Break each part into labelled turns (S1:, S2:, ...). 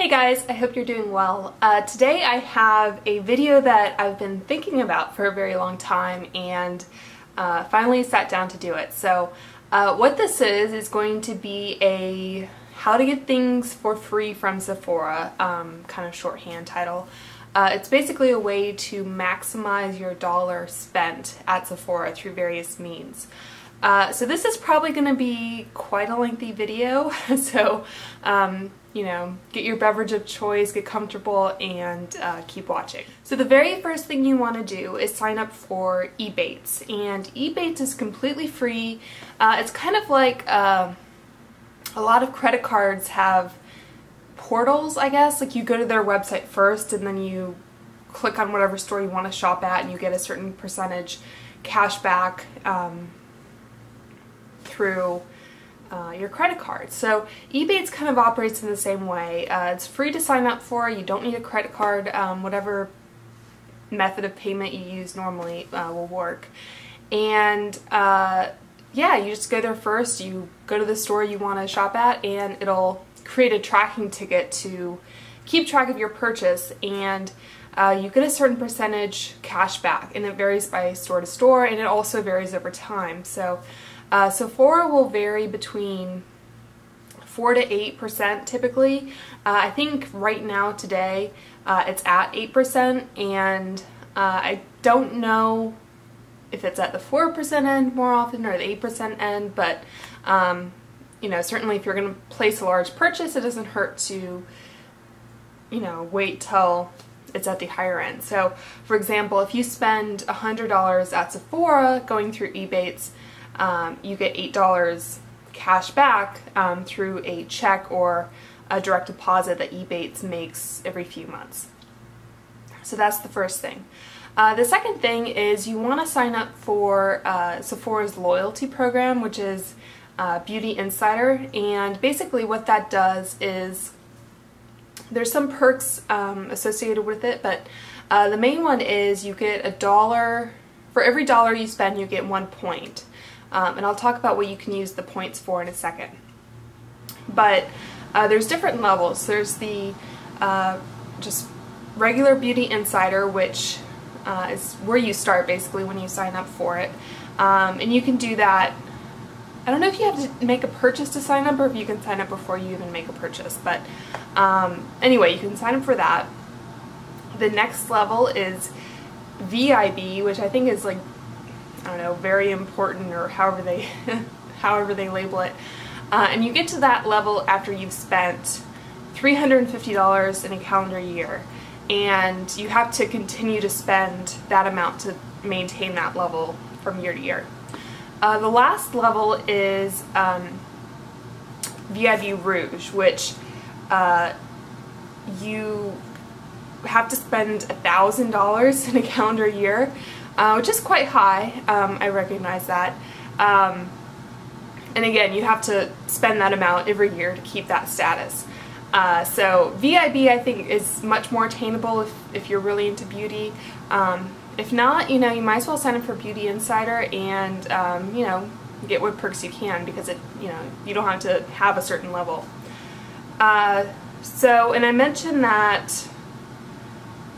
S1: Hey guys, I hope you're doing well. Today I have a video that I've been thinking about for a very long time and finally sat down to do it. So what this is going to be a how to get things for free from Sephora, kind of shorthand title. It's basically a way to maximize your dollar spent at Sephora through various means. So this is probably going to be quite a lengthy video, so you know, get your beverage of choice, get comfortable, and keep watching. So the very first thing you want to do is sign up for Ebates, and Ebates is completely free. It's kind of like a lot of credit cards have portals, I guess. Like you go to their website first and then you click on whatever store you want to shop at and you get a certain percentage cash back through your credit card. So Ebates kind of operates in the same way. It's free to sign up for. You don't need a credit card. Whatever method of payment you use normally will work. And yeah, you just go there first. You go to the store you want to shop at and it'll create a tracking ticket to keep track of your purchase, and you get a certain percentage cash back, and it varies by store to store, and it also varies over time. So Sephora will vary between 4 to 8% typically. I think right now today it's at 8%, and I don't know if it's at the 4% end more often or the 8% end, but you know, certainly if you're going to place a large purchase, it doesn't hurt to, you know, wait till it's at the higher end. So for example, if you spend $100 at Sephora going through Ebates, you get $8 cash back through a check or a direct deposit that Ebates makes every few months. So that's the first thing. The second thing is you want to sign up for Sephora's loyalty program, which is Beauty Insider, and basically what that does is there's some perks associated with it, but the main one is you get $1 for every dollar you spend, you get 1 point. And I'll talk about what you can use the points for in a second. But there's different levels. There's the just regular Beauty Insider, which is where you start basically when you sign up for it. And you can do that. I don't know if you have to make a purchase to sign up or if you can sign up before you even make a purchase. But anyway, you can sign up for that. The next level is VIB, which I think is like, I don't know, very important, or however they however they label it. And you get to that level after you've spent $350 in a calendar year, and you have to continue to spend that amount to maintain that level from year to year. The last level is VIB Rouge, which you have to spend $1,000 in a calendar year, which is quite high. I recognize that. And again, you have to spend that amount every year to keep that status. So VIB, I think, is much more attainable if you're really into beauty. If not, you know, you might as well sign up for Beauty Insider and you know, get what perks you can, because it, you know, you don't have to have a certain level. So, and I mentioned that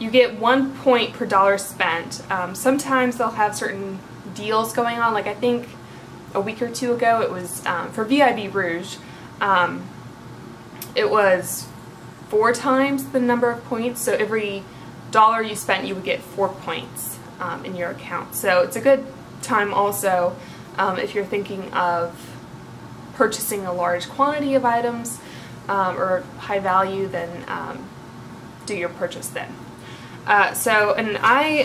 S1: you get 1 point per dollar spent. Sometimes they'll have certain deals going on. Like I think a week or two ago it was for VIB Rouge, it was 4 times the number of points. So every dollar you spent, you would get 4 points in your account. So it's a good time also if you're thinking of purchasing a large quantity of items or high value, then do your purchase then. So, and I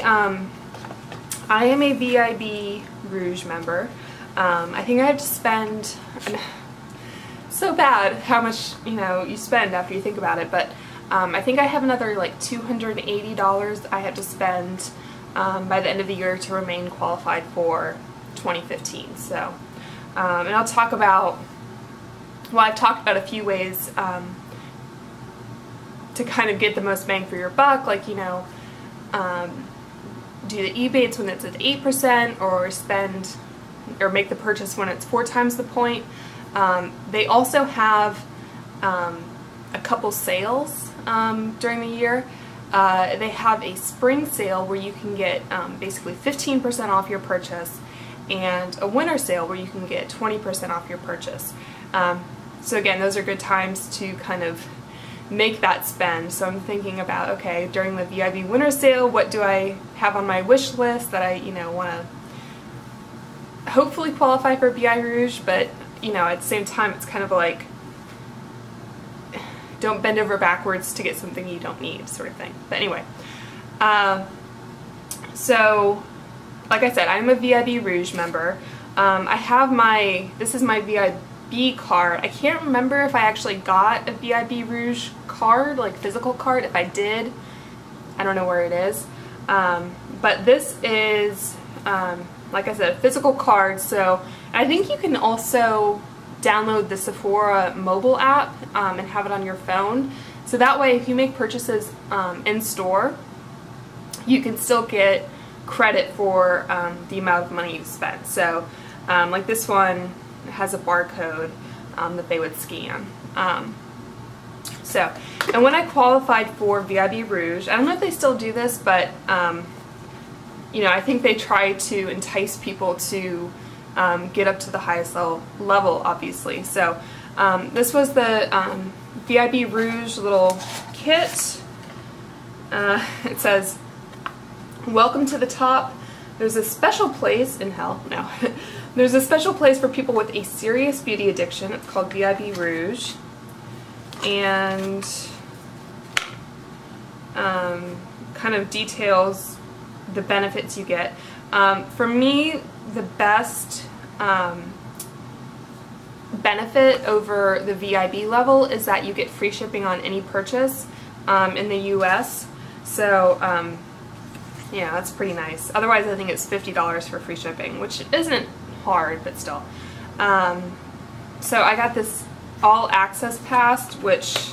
S1: am a VIB Rouge member. I think I have to spend, so bad how much, you know, you spend after you think about it, but I think I have another like $280 I have to spend by the end of the year to remain qualified for 2015. So, and I'll talk about, well, I've talked about a few ways to kind of get the most bang for your buck, like, you know, do the Ebates when it's at 8%, or spend or make the purchase when it's 4 times the point. They also have a couple sales during the year. They have a spring sale where you can get basically 15% off your purchase, and a winter sale where you can get 20% off your purchase. So again, those are good times to kind of make that spend. So I'm thinking about, okay, during the VIB winter sale, what do I have on my wish list that I, want to hopefully qualify for BI Rouge, but, at the same time, it's kind of like, don't bend over backwards to get something you don't need, sort of thing. But anyway, so like I said, I'm a VIB Rouge member. I have this is my VIB card. I can't remember if I actually got a VIB Rouge card, like physical card. If I did, I don't know where it is. But this is, like I said, a physical card. So I think you can also download the Sephora mobile app and have it on your phone. So that way, if you make purchases in store, you can still get credit for the amount of money you spent. So like this one has a barcode that they would scan. And when I qualified for VIB Rouge, I don't know if they still do this, but I think they try to entice people to get up to the highest level, obviously. So this was the VIB Rouge little kit. It says, "Welcome to the top. There's a special place in hell." No. There's a special place for people with a serious beauty addiction. It's called VIB Rouge. And kind of details the benefits you get. For me, the best benefit over the VIB level is that you get free shipping on any purchase in the US. So yeah, that's pretty nice. Otherwise, I think it's $50 for free shipping, which isn't hard, but still. So I got this all access pass, which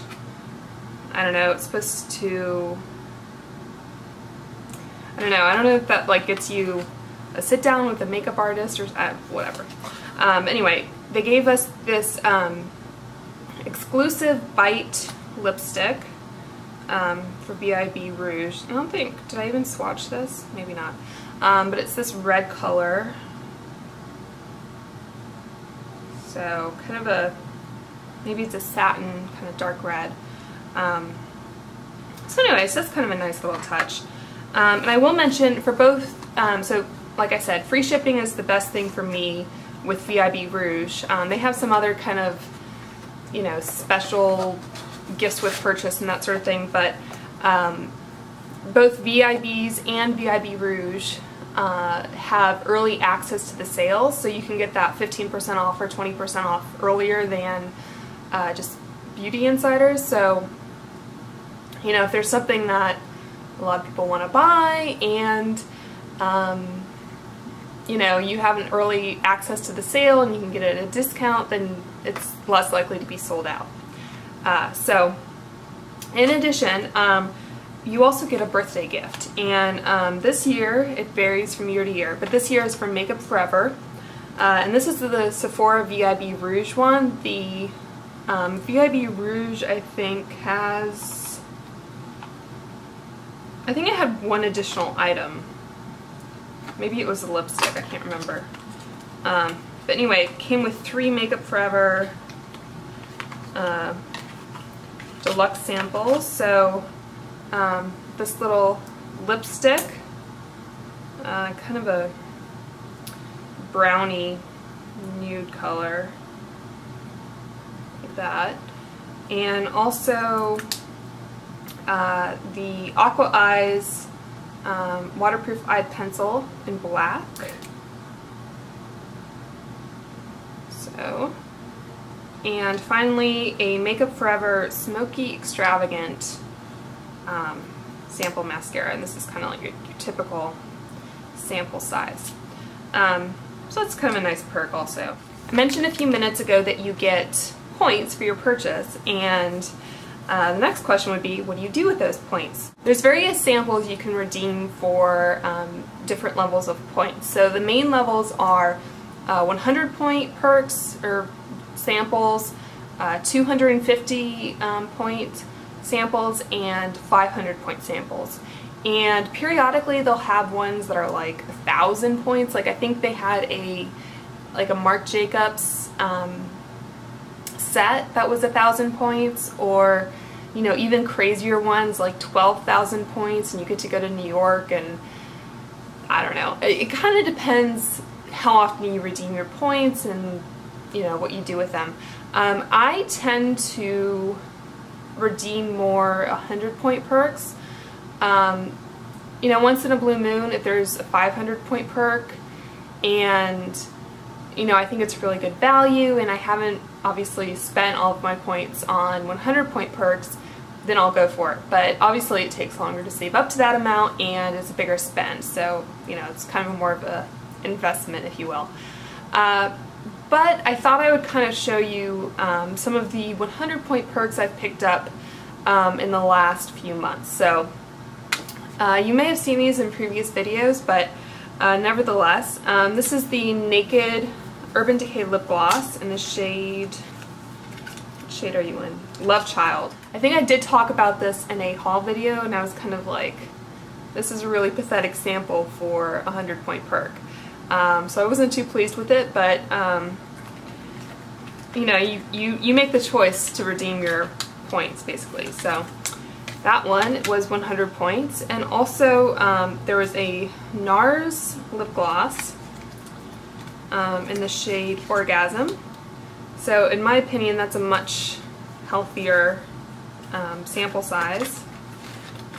S1: I don't know, it's supposed to, I don't know if that like gets you a sit down with a makeup artist or whatever. Anyway, they gave us this exclusive Bite lipstick for VIB Rouge. I don't think, did I even swatch this? Maybe not. But it's this red color. So kind of a, maybe it's a satin, kind of dark red. So anyways, that's kind of a nice little touch. And I will mention for both, so like I said, free shipping is the best thing for me with VIB Rouge. They have some other kind of, special gifts with purchase and that sort of thing, but both VIBs and VIB Rouge have early access to the sales, so you can get that 15% off or 20% off earlier than just Beauty Insiders. So, if there's something that a lot of people want to buy and you have an early access to the sale and you can get it at a discount, then it's less likely to be sold out. So in addition, you also get a birthday gift, and this year, it varies from year to year, but this year is from Makeup Forever, and this is the Sephora VIB Rouge one. The VIB Rouge, I think it had one additional item. Maybe it was a lipstick, I can't remember. But anyway, it came with 3 Makeup Forever deluxe samples. So this little lipstick, kind of a brownie nude color, like that. And also the Aqua Eyes waterproof eye pencil in black. So, and finally a Makeup Forever Smoky Extravagant sample mascara, and this is kind of like your typical sample size. So that's kind of a nice perk also. I mentioned a few minutes ago that you get points for your purchase, and the next question would be, what do you do with those points? There's various samples you can redeem for different levels of points. So the main levels are 100 point perks or samples, 250 point samples and 500 point samples. And periodically they'll have ones that are like 1,000 points. Like I think they had a Marc Jacobs set that was 1,000 points, or you know, even crazier ones like 12,000 points, and you get to go to New York, and I don't know. It kind of depends how often you redeem your points and you know what you do with them. I tend to redeem more 100 point perks. You know, once in a blue moon, if there's a 500 point perk and you know, I think it's really good value and I haven't obviously spent all of my points on 100 point perks, then I'll go for it. But obviously it takes longer to save up to that amount and it's a bigger spend, so you know, it's kind of more of a investment, if you will. But I thought I would kind of show you some of the 100 point perks I've picked up in the last few months. So you may have seen these in previous videos, but nevertheless, this is the Naked Urban Decay Lip Gloss in the shade, what shade are you in? Love Child. I think I did talk about this in a haul video and I was kind of like, this is a really pathetic sample for a 100 point perk. So I wasn't too pleased with it, but you know, you make the choice to redeem your points basically. So that one was 100 points, and also there was a NARS lip gloss in the shade Orgasm. So in my opinion, that's a much healthier sample size,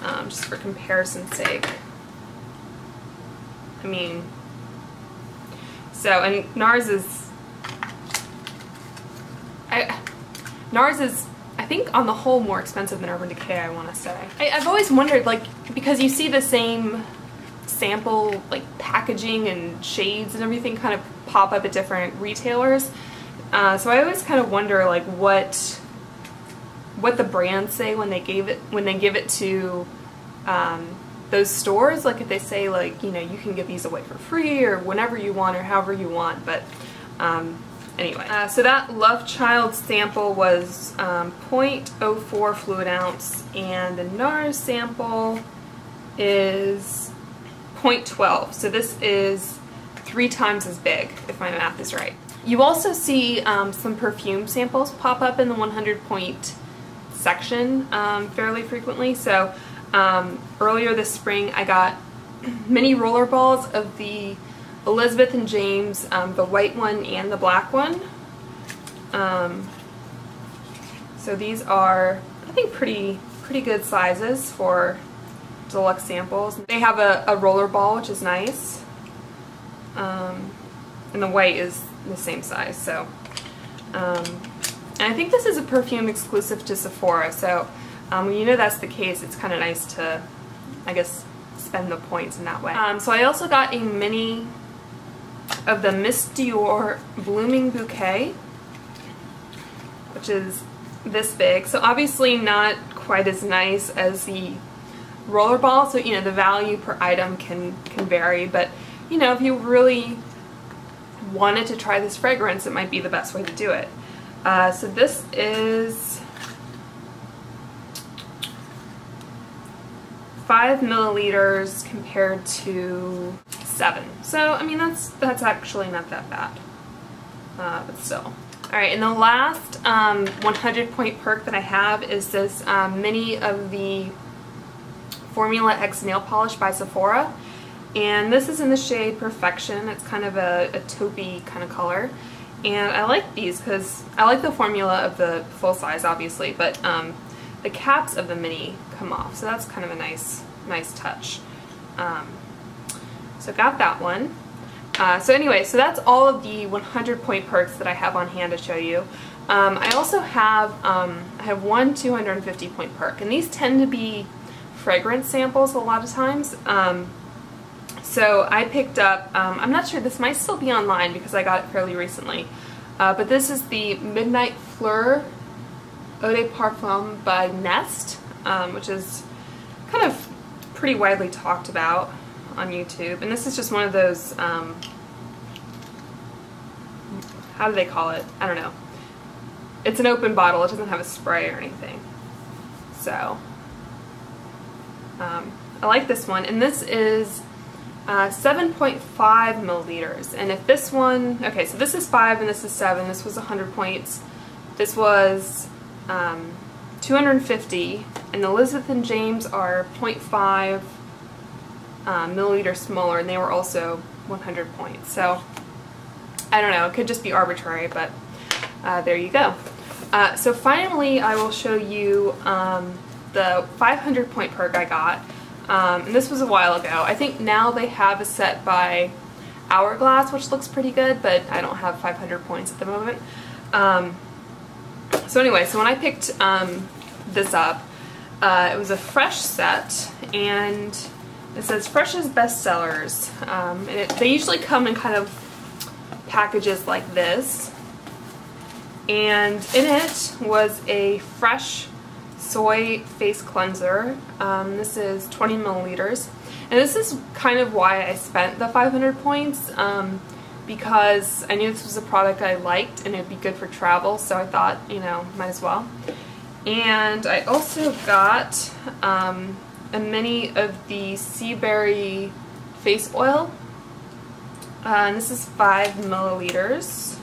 S1: just for comparison's sake. I mean, so, and NARS is, I think on the whole more expensive than Urban Decay, I want to say. I've always wondered, like, because you see the same sample like packaging and shades and everything kind of pop up at different retailers, so I always kind of wonder like what the brands say when they give it to those stores, like if they say like, you know, you can give these away for free or whenever you want or however you want. But anyway, so that Love Child sample was 0.04 fluid ounce, and the NARS sample is 0.12. So this is 3 times as big, if my math is right. You also see some perfume samples pop up in the 100 point section fairly frequently. So earlier this spring I got mini roller balls of the Elizabeth and James, the white one and the black one. So these are, I think, pretty good sizes for deluxe samples. They have a roller ball, which is nice, and the white is the same size. So and I think this is a perfume exclusive to Sephora, so when you know that's the case, it's kind of nice to, I guess, spend the points in that way. So I also got a mini of the Miss Dior Blooming Bouquet, which is this big. So obviously not quite as nice as the rollerball, so you know the value per item can vary, but you know, if you really wanted to try this fragrance, it might be the best way to do it. So this is 5 milliliters compared to 7. So I mean that's actually not that bad, but still. Alright, and the last 100 point perk that I have is this mini of the Formula X nail polish by Sephora, and this is in the shade Perfection. It's kind of a taupey kind of color, and I like these because I like the formula of the full size obviously, but the caps of the mini come off, so that's kind of a nice touch. So got that one. So anyway, so that's all of the 100 point perks that I have on hand to show you. I also have I have one 250 point perk, and these tend to be fragrance samples a lot of times. So I picked up, I'm not sure, this might still be online because I got it fairly recently, but this is the Midnight Fleur Eau de Parfum by Nest, which is kind of pretty widely talked about on YouTube, and this is just one of those, how do they call it? I don't know. it's an open bottle, it doesn't have a spray or anything. So I like this one, and this is 7.5 milliliters. And if this one, okay, so this is 5 and this is 7, this was 100 points. This was 250, and the Elizabeth and James are 0.5 milliliters smaller, and they were also 100 points. So I don't know, it could just be arbitrary, but there you go. So finally I will show you the 500 point perk I got. And this was a while ago. I think now they have a set by Hourglass, which looks pretty good, but I don't have 500 points at the moment. So anyway, so when I picked this up, it was a fresh set, and it says Fresh's Bestsellers. And they usually come in kind of packages like this. And in it was a fresh soy face cleanser. This is 20 milliliters, and this is kind of why I spent the 500 points, because I knew this was a product I liked and it would be good for travel, so I thought, you know, might as well. And I also got a mini of the Sea Berry face oil, and this is 5 milliliters,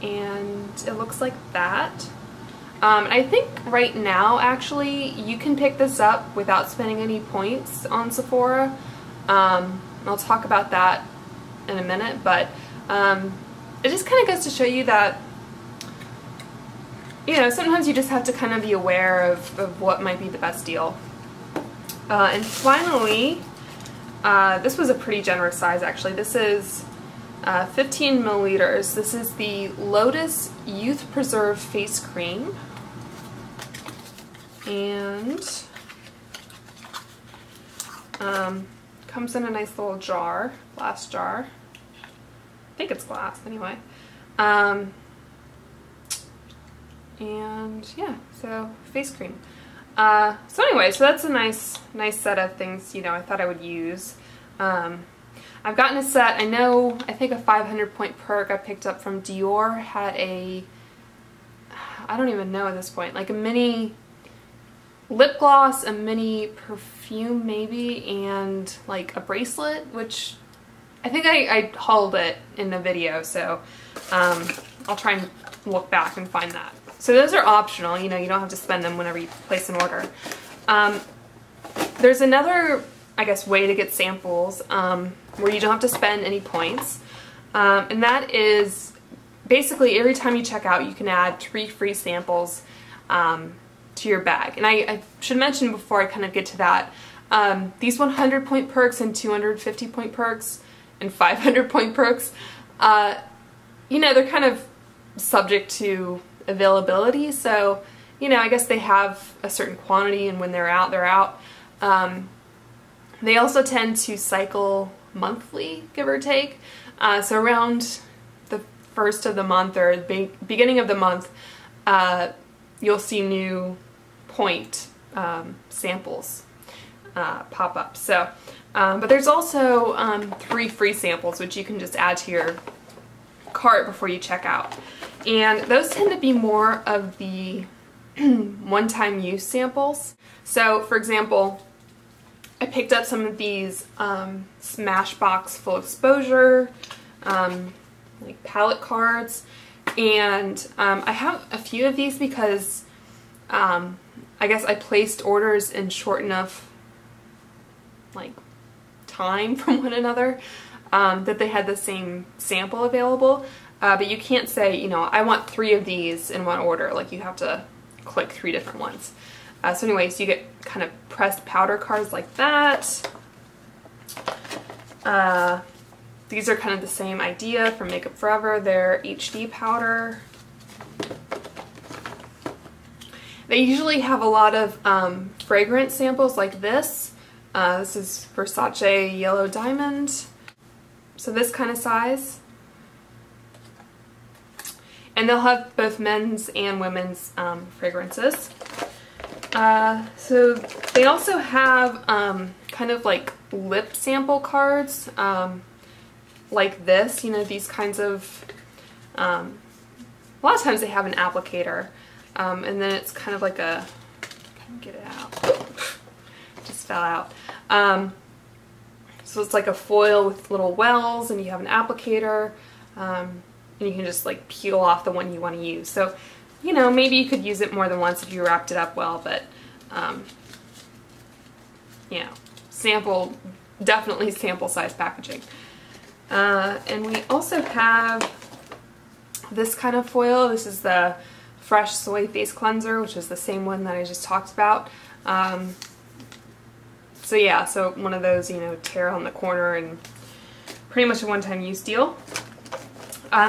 S1: and it looks like that. I think right now, actually, you can pick this up without spending any points on Sephora. I'll talk about that in a minute, but it just kind of goes to show you that, you know, sometimes you just have to kind of be aware of what might be the best deal. And finally, this was a pretty generous size, actually. This is 15 milliliters. This is the Lotus Youth Preserve Face Cream. And comes in a nice little jar, glass jar. I think it's glass anyway. And yeah, so face cream. So anyway, so that's a nice set of things, you know, I thought I would use. I've gotten a set, I think a 500 point perk I picked up from Dior had a, I don't even know at this point, like a mini lip gloss, a mini perfume maybe, and like a bracelet, which I think I hauled it in the video, so I'll try and look back and find that. So those are optional, you know, you don't have to spend them whenever you place an order. There's another, I guess, way to get samples where you don't have to spend any points, and that is basically every time you check out you can add 3 free samples to your bag. And I should mention before I kind of get to that, these 100 point perks and 250 point perks and 500 point perks, you know, they're kind of subject to availability, so, you know, I guess they have a certain quantity, and when they're out, they're out. They also tend to cycle monthly, give or take, so around the first of the month or the beginning of the month, you'll see new point samples pop up. So, but there's also 3 free samples which you can just add to your cart before you check out, and those tend to be more of the one-time use samples. So, for example, I picked up some of these Smashbox full exposure like palette cards, and I have a few of these because I guess I placed orders in short enough like time from one another that they had the same sample available, but you can't say, you know, I want 3 of these in one order. Like, you have to click 3 different ones. So anyways, you get kind of pressed powder cards like that. These are kind of the same idea from Makeup Forever. They're HD powder. They usually have a lot of fragrance samples like this. This is Versace Yellow Diamond. So this kind of size. And they'll have both men's and women's fragrances. So they also have kind of like lip sample cards like this, you know, these kinds of a lot of times they have an applicator, and then it's kind of like a, get it out, just fell out. So it's like a foil with little wells, and you have an applicator, and you can just like peel off the one you want to use. So, you know, maybe you could use it more than once if you wrapped it up well, but, you know, definitely sample size packaging. And we also have this kind of foil. This is the Fresh Soy Face Cleanser, which is the same one that I just talked about. So yeah, so one of those, you know, tear on the corner and pretty much a one-time use deal.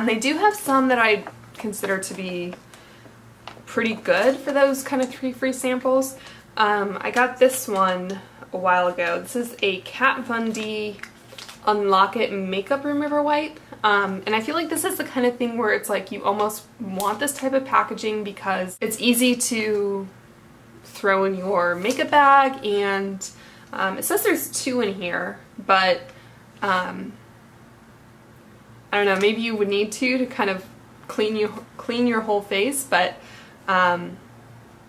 S1: They do have some that I consider to be pretty good for those kind of 3 free samples. I got this one a while ago. This is a Kat Von D Unlock It Makeup Remover Wipe. And I feel like this is the kind of thing where it's like you almost want this type of packaging because it's easy to throw in your makeup bag, and it says there's 2 in here, but I don't know, maybe you would need to kind of clean your whole face, but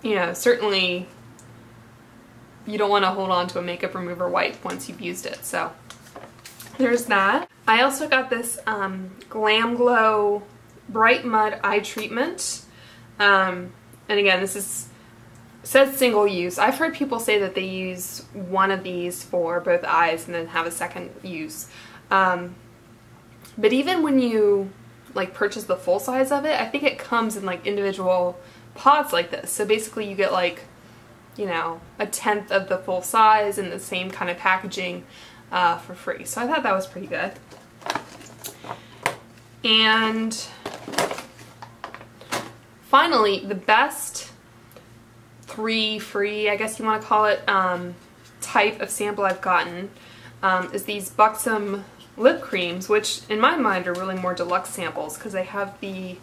S1: you know, certainly you don't want to hold on to a makeup remover wipe once you've used it. So there's that. I also got this Glam Glow Bright Mud Eye Treatment. And again, this says single use. I've heard people say that they use one of these for both eyes and then have a second use. But even when you like purchase the full size of it, I think it comes in like individual pods like this. So basically you get like, you know, 1/10 of the full size in the same kind of packaging for free. So I thought that was pretty good. And finally, the best 3 free, I guess you want to call it, type of sample I've gotten is these Buxom Lip Creams, which in my mind are really more deluxe samples because they have the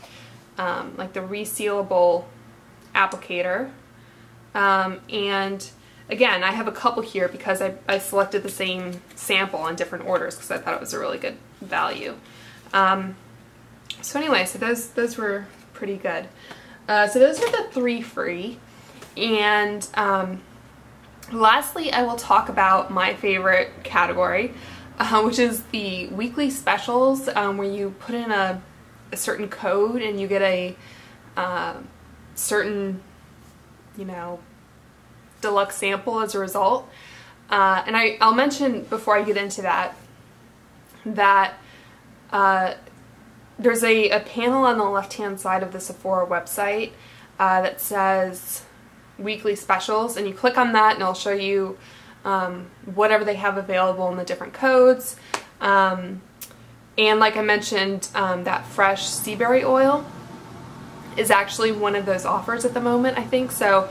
S1: like the resealable applicator. And again, I have a couple here because I selected the same sample on different orders because I thought it was a really good value. So anyway, so those were pretty good. So those are the 3 free. And lastly, I will talk about my favorite category, which is the weekly specials, where you put in a certain code and you get a certain, you know, deluxe sample as a result. And I'll mention before I get into that there's a panel on the left-hand side of the Sephora website that says weekly specials, and you click on that and it'll show you whatever they have available in the different codes. And like I mentioned, that fresh sea berry oil is actually one of those offers at the moment, I think. So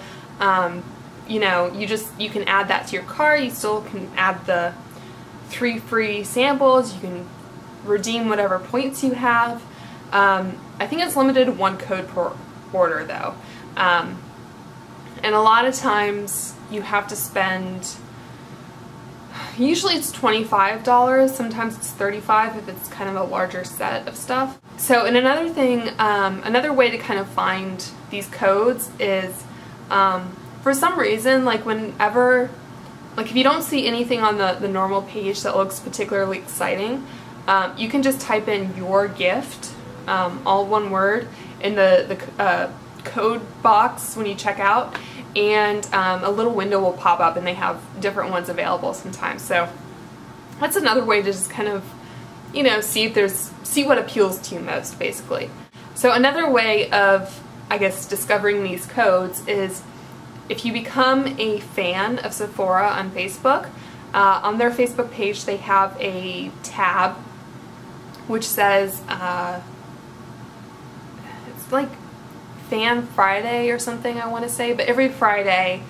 S1: you know, you can add that to your cart. You still can add the 3 free samples. You can redeem whatever points you have. I think it's limited to 1 code per order though. And a lot of times you have to spend, usually it's $25, sometimes it's $35 if it's kind of a larger set of stuff. So, and another thing, another way to kind of find these codes is, for some reason, like whenever, like if you don't see anything on the normal page that looks particularly exciting, you can just type in your gift, all one word, in the code box when you check out, and a little window will pop up and they have different ones available sometimes. So that's another way to just kind of, you know, see what appeals to you most, basically. So another way of, I guess, discovering these codes is if you become a fan of Sephora on Facebook. On their Facebook page they have a tab which says, it's like Fan Friday or something, I want to say, but every Friday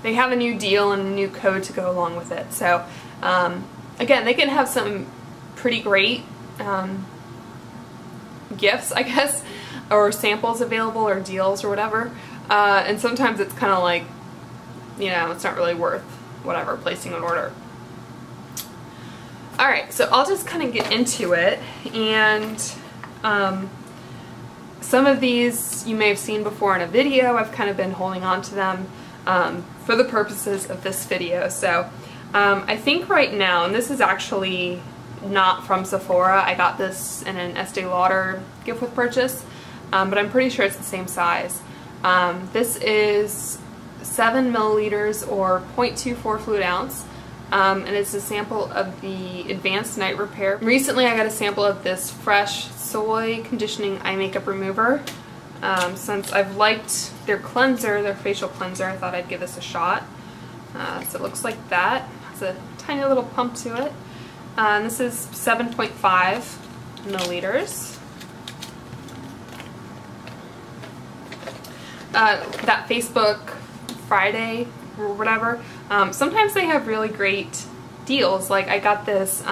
S1: they have a new deal and a new code to go along with it. So again, they can have some pretty great gifts, I guess, or samples available or deals or whatever, and sometimes it's kind of like, you know, it's not really worth whatever placing an order. Alright, so I'll just kind of get into it, and Some of these you may have seen before in a video. I've kind of been holding on to them for the purposes of this video. So I think right now, and this is actually not from Sephora, I got this in an Estee Lauder gift with purchase, but I'm pretty sure it's the same size. This is 7 milliliters or 0.24 fluid ounce, and it's a sample of the Advanced Night Repair. Recently I got a sample of this Fresh Soy Conditioning Eye Makeup Remover. Since I've liked their cleanser, their facial cleanser, I thought I'd give this a shot. So it looks like that. It's a tiny little pump to it. And this is 7.5 milliliters. That Facebook Friday or whatever, sometimes they have really great deals. Like I got this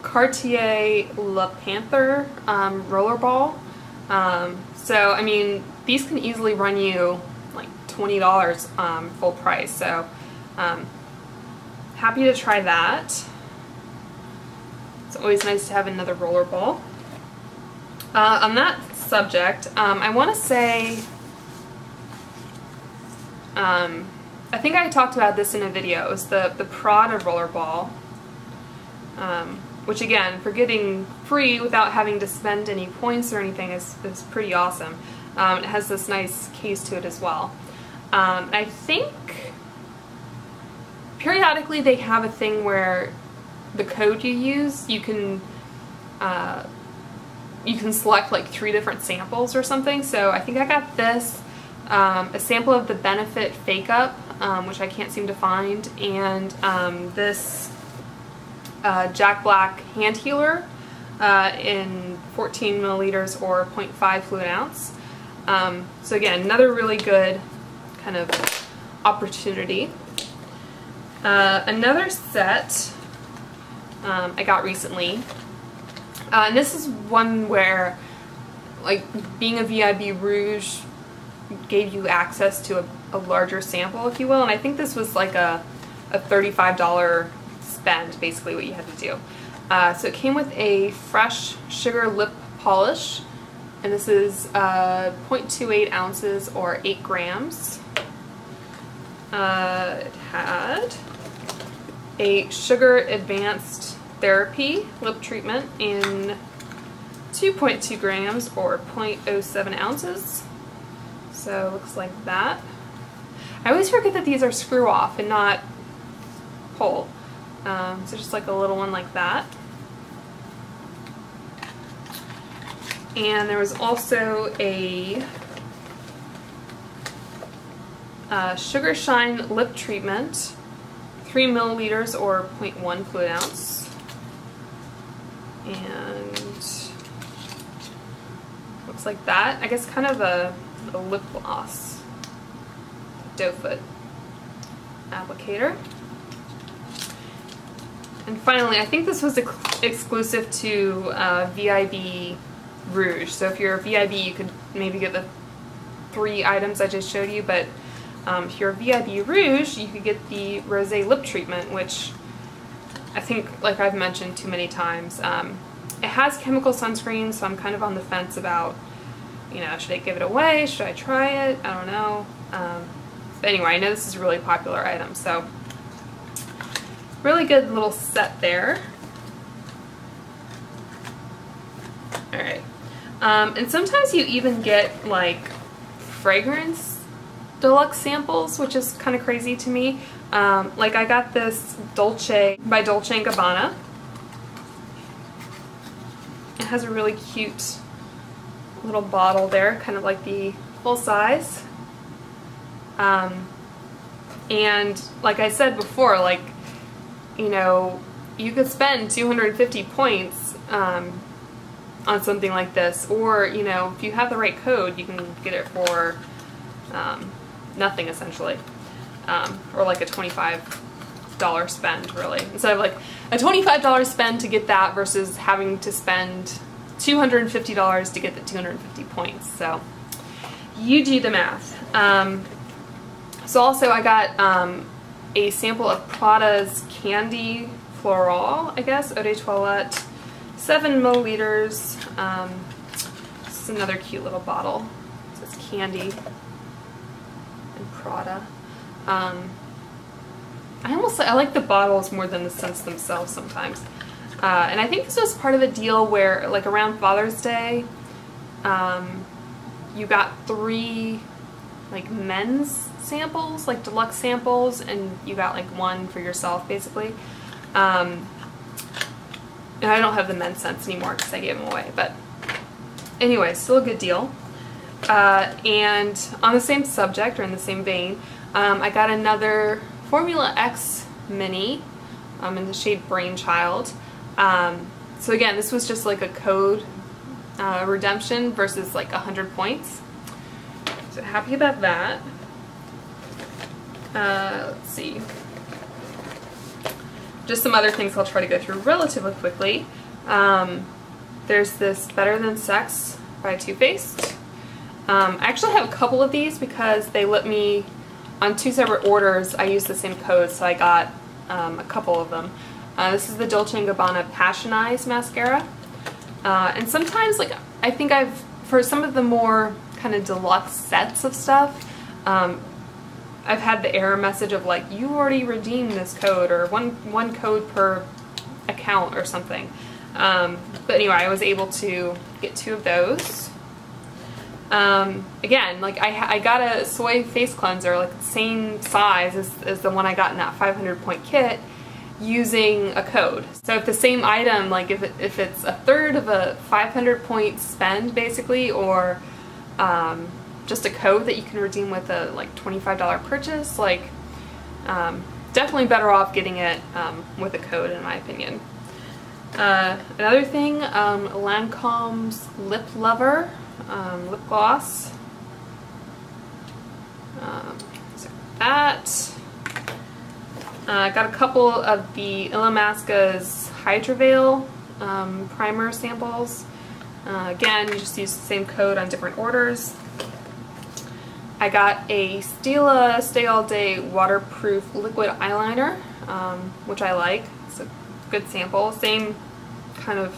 S1: Cartier Le Panther rollerball. So I mean, these can easily run you like $20 full price. So happy to try that. It's always nice to have another rollerball. On that subject, I want to say, I think I talked about this in a video. It was the Prada rollerball, which again, for getting free without having to spend any points or anything is pretty awesome. It has this nice case to it as well. I think periodically they have a thing where the code you use, you can select like 3 different samples or something. So I think I got this, a sample of the Benefit Fake Up, which I can't seem to find, and this Jack Black Hand Healer in 14 milliliters or 0.5 fluid ounce. So again, another really good kind of opportunity. Another set I got recently, and this is one where like being a VIB Rouge gave you access to a larger sample, if you will, and I think this was like a $35 spend, basically what you had to do. So it came with a Fresh Sugar Lip Polish, and this is 0.28 ounces or 8 grams. It had a Sugar Advanced Therapy Lip Treatment in 2.2 grams or 0.07 ounces. So it looks like that. I always forget that these are screw off and not pull. So just like a little one like that. And there was also a Sugar Shine Lip Treatment, 3 milliliters or 0.1 fluid ounce. And looks like that. I guess kind of a lip gloss, doe foot applicator. And finally, I think this was exclusive to VIB Rouge. So if you're a VIB, you could maybe get the 3 items I just showed you, but if you're a VIB Rouge, you could get the Rosy Lip Treatment, which I think, like I've mentioned too many times, it has chemical sunscreen, so I'm kind of on the fence about, you know, should I give it away? Should I try it? I don't know. But anyway, I know this is a really popular item, so really good little set there. Alright. And sometimes you even get like fragrance deluxe samples, which is kind of crazy to me. Like I got this Dolce by Dolce & Gabbana. It has a really cute little bottle there, kind of like the full size. And like I said before, like, you know, you could spend 250 points on something like this, or, you know, if you have the right code, you can get it for nothing essentially, or like a $25 spend, really, instead of like a $25 spend to get that versus having to spend $250 to get the 250 points. So you do the math. So also I got a sample of Prada's Candy Floral, I guess, Eau de Toilette, 7 milliliters, It's another cute little bottle. It says Candy and Prada. I like the bottles more than the scents themselves sometimes. And I think this was part of a deal where, like, around Father's Day, you got 3 like men's samples, like deluxe samples, and you got like 1 for yourself basically. And I don't have the men's scents anymore because I gave them away, but anyway, still a good deal. And on the same subject, or in the same vein, I got another Formula X Mini in the shade Brainchild. So again, this was just like a code redemption versus like 100 points. So happy about that. Let's see. Just some other things I'll try to go through relatively quickly. There's this Better Than Sex by Too Faced. I actually have a couple of these because they let me, on 2 separate orders, I used the same code, so I got a couple of them. This is the Dolce & Gabbana Passionize mascara. And sometimes, like, I think for some of the more kind of deluxe sets of stuff, I've had the error message of like, you already redeemed this code, or one code per account or something. But anyway, I was able to get 2 of those. Again, like I got a soy face cleanser, like the same size as the one I got in that 500 point kit, using a code. So if the same item, like if it's a third of a 500 point spend basically, or just a code that you can redeem with a like $25 purchase, like definitely better off getting it with a code, in my opinion. Another thing, Lancome's Lip Lover lip gloss. So that. I got a couple of the Illamasqua's Hydroveil primer samples. Again, you just use the same code on different orders. I got a Stila Stay All Day waterproof liquid eyeliner, which I like. It's a good sample. Same kind of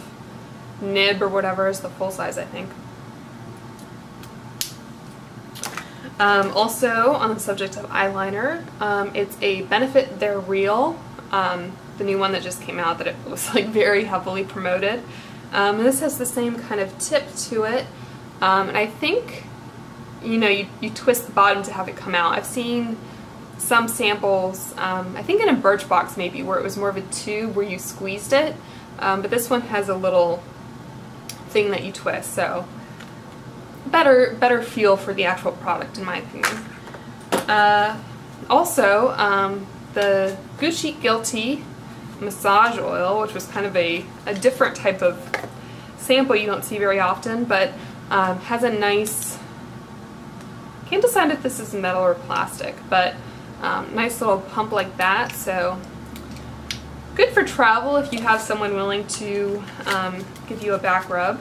S1: nib or whatever as the full size, I think. Also, on the subject of eyeliner, it's a Benefit They're Real, the new one that just came out that it was like very heavily promoted. And this has the same kind of tip to it, and I think, you know, you twist the bottom to have it come out. I've seen some samples, I think in a Birchbox maybe, where it was more of a tube where you squeezed it, but this one has a little thing that you twist, so better feel for the actual product, in my opinion. Also, the Gucci Guilty massage oil, which was kind of a different type of sample you don't see very often, but has a nice, can't decide if this is metal or plastic, but nice little pump like that, so good for travel if you have someone willing to give you a back rub.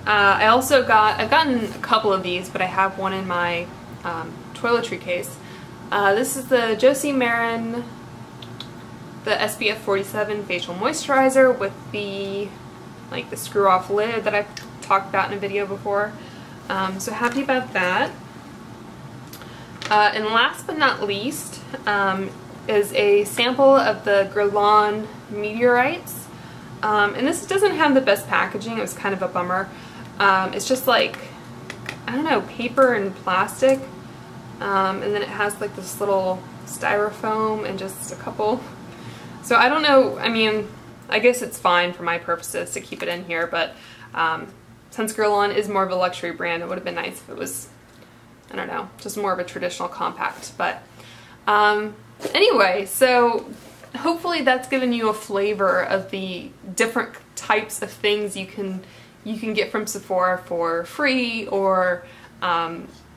S1: I've gotten a couple of these, but I have one in my toiletry case. This is the Josie Maran, the SPF 47 facial moisturizer with the screw off lid that I've talked about in a video before. So happy about that. And last but not least is a sample of the Guerlain Meteorites. And this doesn't have the best packaging. It was kind of a bummer. It's just like, I don't know, paper and plastic, and then it has like this little styrofoam and just a couple, so I don't know, I mean, I guess it's fine for my purposes to keep it in here, but since Guerlain is more of a luxury brand, it would have been nice if it was, I don't know, just more of a traditional compact. But anyway, so hopefully that's given you a flavor of the different types of things you can get from Sephora for free, or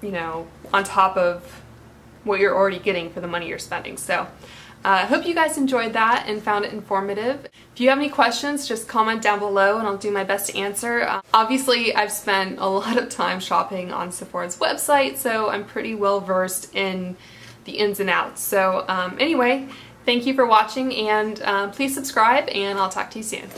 S1: you know, on top of what you're already getting for the money you're spending. So I hope you guys enjoyed that and found it informative. If you have any questions, just comment down below and I'll do my best to answer. Obviously, I've spent a lot of time shopping on Sephora's website, so I'm pretty well versed in the ins and outs. So anyway, thank you for watching, and please subscribe, and I'll talk to you soon.